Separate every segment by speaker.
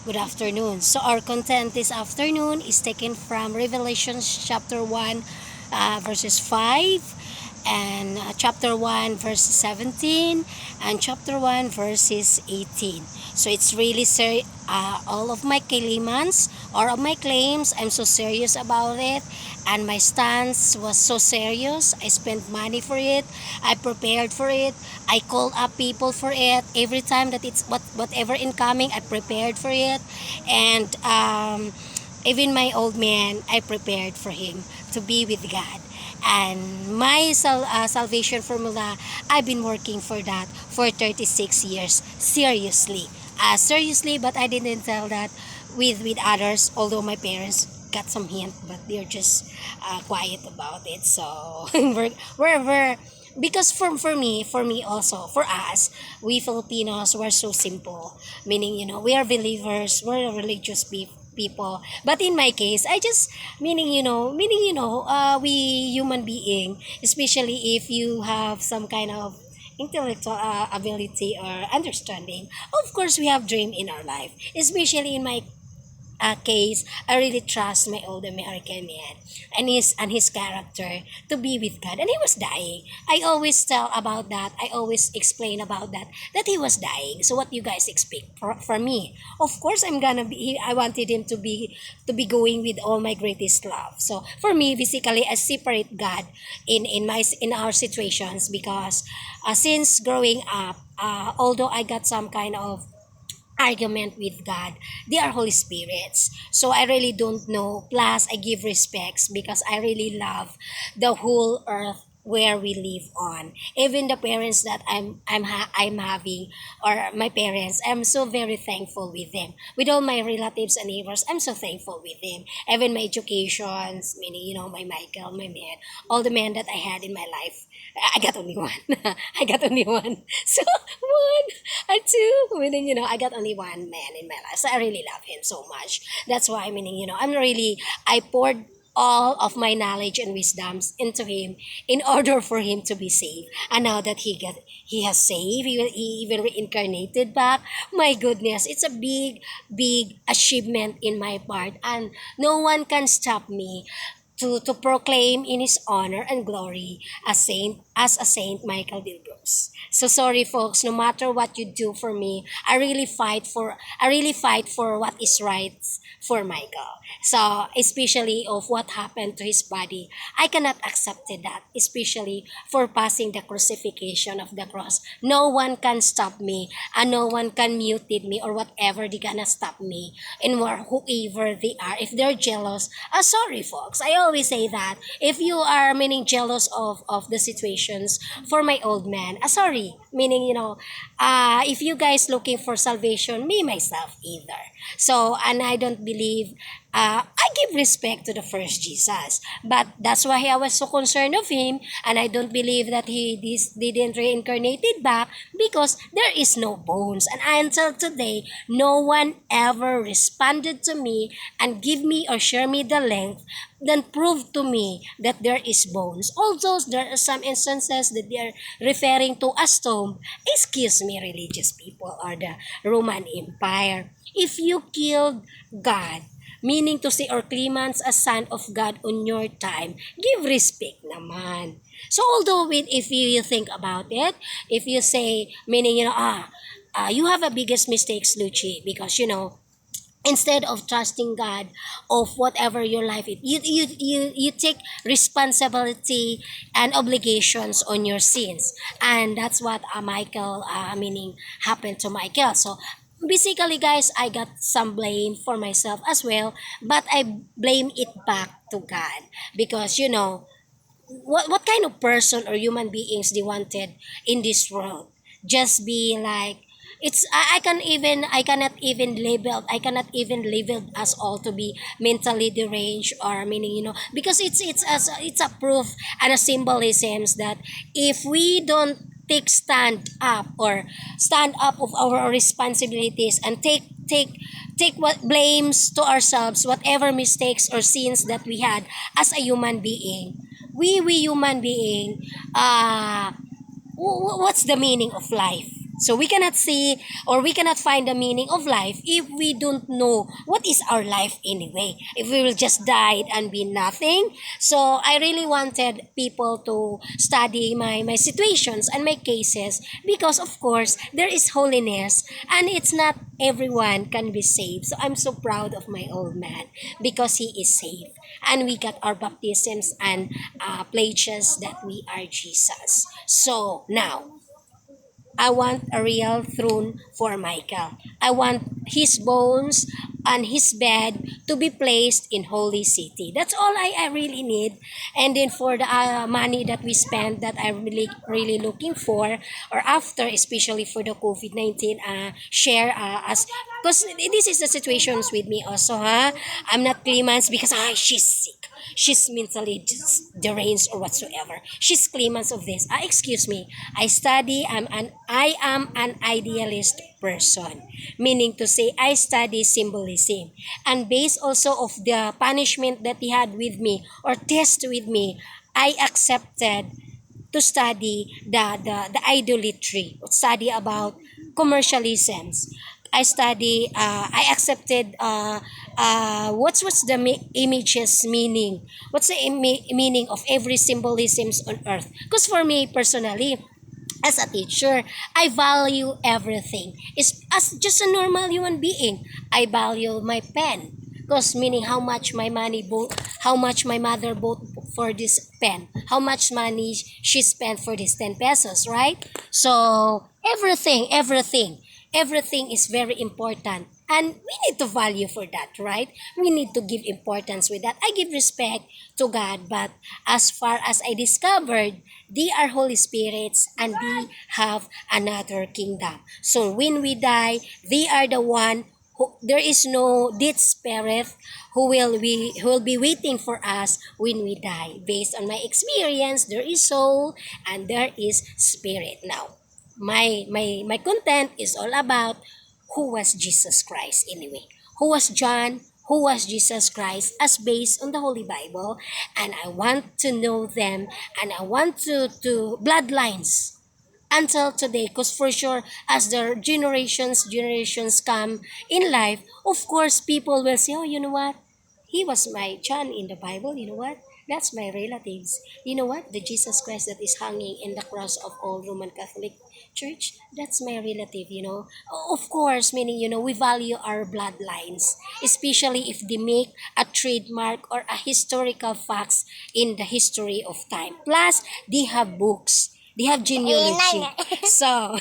Speaker 1: Good afternoon. So our content this afternoon is taken from Revelation chapter 1 verses 5 and chapter 1 verses 17 and chapter 1 verses 18. So it's really all of my kalimans or of my claims. I'm so serious about it, and my stance was so serious. I spent money for it. I prepared for it. I called up people for it. Every time that it's whatever incoming, I prepared for it. And even my old man, I prepared for him to be with God. And my salvation formula, I've been working for that for 36 years. Seriously, but I didn't tell that with others, although my parents got some hint, but they're just quiet about it. So we're because for me also, for us, we Filipinos were so simple, meaning we are believers, we're religious people. But in my case, I just we human being, especially if you have some kind of intellectual ability or understanding, of course we have dream in our life, especially in my case. I really trust my old American man and his character to be with God. And he was dying. I always tell about that. I always explain about that he was dying. So what you guys expect for me? Of course, I'm gonna be. I wanted him to be going with all my greatest love. So for me, basically, I separate God in our situations because since growing up, although I got some kind of argument with God. They are Holy Spirits. So I really don't know. Plus, I give respects because I really love the whole earth where we live on. Even the parents that I'm having, or my parents, I'm so very thankful with them. With all my relatives and neighbors, I'm so thankful with them. Even my educations, meaning my Michael, my man, all the men that I had in my life. I got only one. I got only one. So one or two, meaning I got only one man in my life. So I really love him so much. That's why meaning I poured all of my knowledge and wisdoms into him in order for him to be saved. And now that he has saved, he even reincarnated back. My goodness, it's a big achievement in my part, and no one can stop me to proclaim in his honor and glory as a saint Michael Bilbros. So sorry folks, no matter what you do for me, I really fight for what is right for Michael. So especially of what happened to his body, I cannot accept that, especially for passing the crucifixion of the cross. No one can stop me, and no one can muted me or whatever they gonna stop me, and whoever they are. If they're jealous, sorry folks, I always say that if you are meaning jealous of the situations for my old man, sorry, meaning if you guys looking for salvation, me myself either. So, and I don't believe, I give respect to the first Jesus, but that's why I was so concerned of him, and I don't believe that he didn't reincarnated back because there is no bones. And until today, no one ever responded to me and give me or share me the length, then prove to me that there is bones. Although there are some instances that they are referring to as tomb. Excuse me, religious people or the Roman Empire. If you killed God, meaning to say, or Clemens, a son of God on your time, give respect naman. So although if you think about it, if you say, meaning, you have a biggest mistakes, Luchi, because, instead of trusting God of whatever your life is, you take responsibility and obligations on your sins. And that's what Michael, meaning happened to Michael. So basically guys, I got some blame for myself as well, but I blame it back to God because what kind of person or human beings they wanted in this world, just be like, I cannot even label us all to be mentally deranged, or meaning because it's a proof and a symbolisms that if we don't stand up of our responsibilities and take what blames to ourselves, whatever mistakes or sins that we had as a human being, we human being, what's the meaning of life? So we cannot see or we cannot find the meaning of life if we don't know what is our life anyway. If we will just die and be nothing. So I really wanted people to study my situations and my cases because of course there is holiness and it's not everyone can be saved. So I'm so proud of my old man because he is saved. And we got our baptisms and pledges that we are Jesus. So now I want a real throne for Michael. I want his bones and his bed to be placed in holy city. That's all I really need. And then for the money that we spend that I'm really looking for or after, especially for the COVID-19 share as because this is the situations with me also, huh? I'm not Clemens because she's sick. She's mentally deranged or whatsoever. She's Clemens of this. Excuse me. I am an idealist person, meaning to say I study symbolism. And based also of the punishment that he had with me or test with me, I accepted to study the idolatry, study about commercialisms. I accepted what's the images meaning? What's the meaning of every symbolisms on earth? Because for me personally, as a teacher, I value everything. It's as just a normal human being. I value my pen. Because meaning how much my money bought, how much my mother bought for this pen, how much money she spent for this 10 pesos, right? So everything is very important. And we need to value for that, right? We need to give importance with that. I give respect to God, but as far as I discovered, they are Holy Spirits and they have another kingdom. So when we die, they are the one who, there is no dead spirit who will be waiting for us when we die. Based on my experience, there is soul and there is spirit. Now, my content is all about who was Jesus Christ anyway. Who was John? Who was Jesus Christ as based on the Holy Bible? And I want to know them and I want to bloodlines until today because for sure as the generations come in life, of course people will say, oh, you know what, he was my John in the Bible. You know what, that's my relatives. You know what, the Jesus Christ that is hanging in the cross of all Roman Catholic Church, that's my relative. Of course, meaning, we value our bloodlines, especially if they make a trademark or a historical facts in the history of time. Plus they have books, they have genealogy. So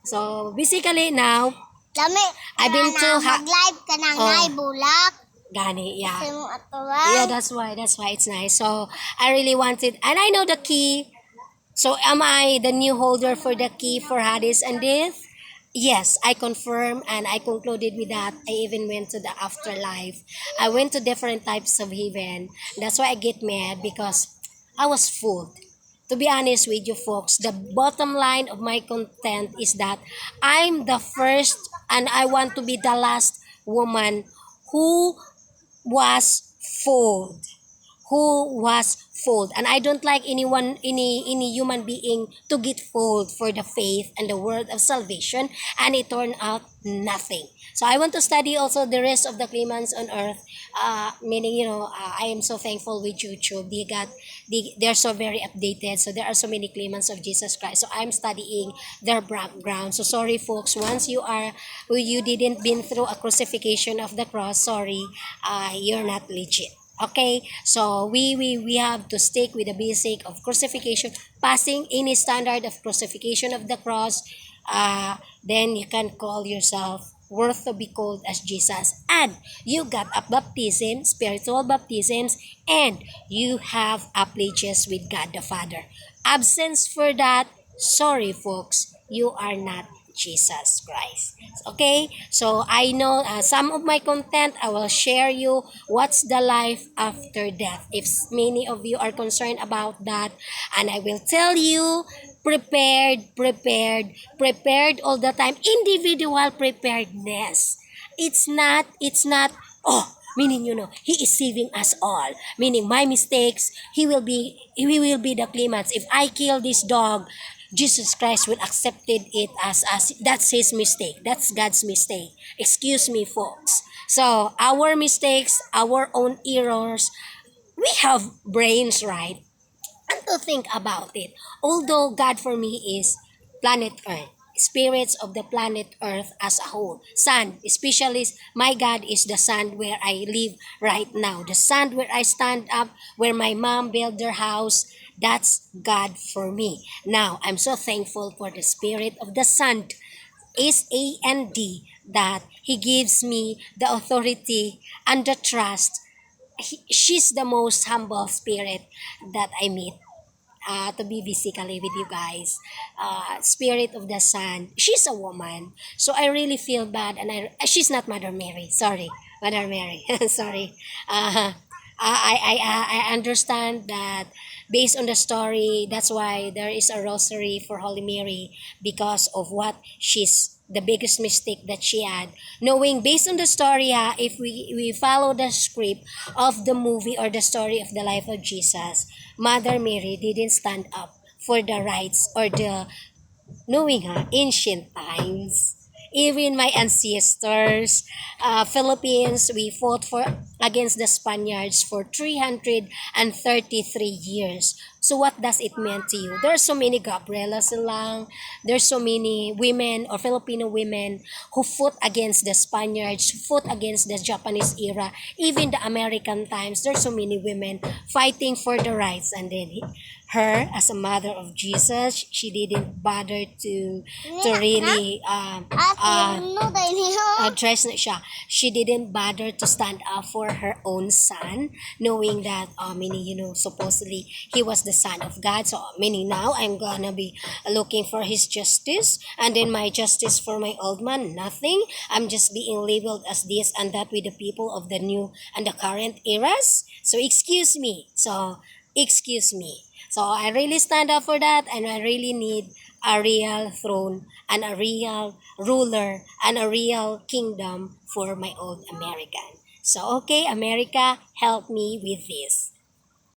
Speaker 1: so basically now
Speaker 2: Lami,
Speaker 1: I've been to
Speaker 2: mag-live ka na nga,
Speaker 1: Oh.
Speaker 2: bulak.
Speaker 1: Gani, yeah.
Speaker 2: Kasi mo
Speaker 1: Yeah,
Speaker 2: atuan.
Speaker 1: that's why it's nice. So I really wanted, and I know the key. So am I the new holder for the key for Hades and death? Yes, I confirm and I concluded with that. I even went to the afterlife. I went to different types of heaven. That's why I get mad because I was fooled. To be honest with you folks, the bottom line of my content is that I'm the first and I want to be the last woman who was fooled, and I don't like any human being to get fooled for the faith and the word of salvation, and it turned out nothing. So I want to study also the rest of the claimants on earth, meaning, I am so thankful with YouTube. They're so very updated, so there are so many claimants of Jesus Christ, so I'm studying their background. So sorry folks, once you didn't been through a crucifixion of the cross, sorry, you're not legit. Okay, so we have to stick with the basic of crucifixion, passing any standard of crucifixion of the cross. Then you can call yourself worth to be called as Jesus, and you got a baptism, spiritual baptisms, and you have a pledges with God the Father. Absence for that, sorry folks, you are not Jesus Christ. Okay, so I know some of my content I will share you what's the life after death. If many of you are concerned about that, and I will tell you prepared all the time. Individual preparedness. It's not oh, meaning, he is saving us all, meaning my mistakes, he will be the claimants. If I kill this dog, Jesus Christ will accepted it as that's his mistake. That's God's mistake. Excuse me, folks. So our mistakes, our own errors, we have brains, right? And to think about it. Although God for me is planet Earth, spirits of the planet Earth as a whole, sand, especially my God is the sand where I live right now, the sand where I stand up, where my mom built their house. That's God for me. Now, I'm so thankful for the spirit of the sand, SAND, that He gives me the authority and the trust. She's the most humble spirit that I meet, to be physically with you guys. Spirit of the sun. She's a woman, so I really feel bad, and she's not Mother Mary. Sorry, Mother Mary. Sorry. I understand that based on the story, that's why there is a rosary for Holy Mary, because of what she's the biggest mistake that she had, knowing based on the story, if we follow the script of the movie or the story of the life of Jesus, Mother Mary didn't stand up for the rights or the knowing ancient times. Even my ancestors, Philippines, we fought for against the Spaniards for 333 years. So what does it mean to you? There's so many Gabriela Silang, there's so many women or Filipino women who fought against the Spaniards, who fought against the Japanese era, even the American times. There's so many women fighting for the rights, and then her as a mother of Jesus, she didn't bother to really address na siya. She didn't bother to stand up for her own son, knowing that meaning supposedly he was the son of God. So meaning now I'm gonna be looking for his justice, and then my justice for my old man, nothing. I'm just being labeled as this and that with the people of the new and the current eras. So excuse me. So I really stand up for that, and I really need a real throne and a real ruler and a real kingdom for my old American. So okay, America, help me with this.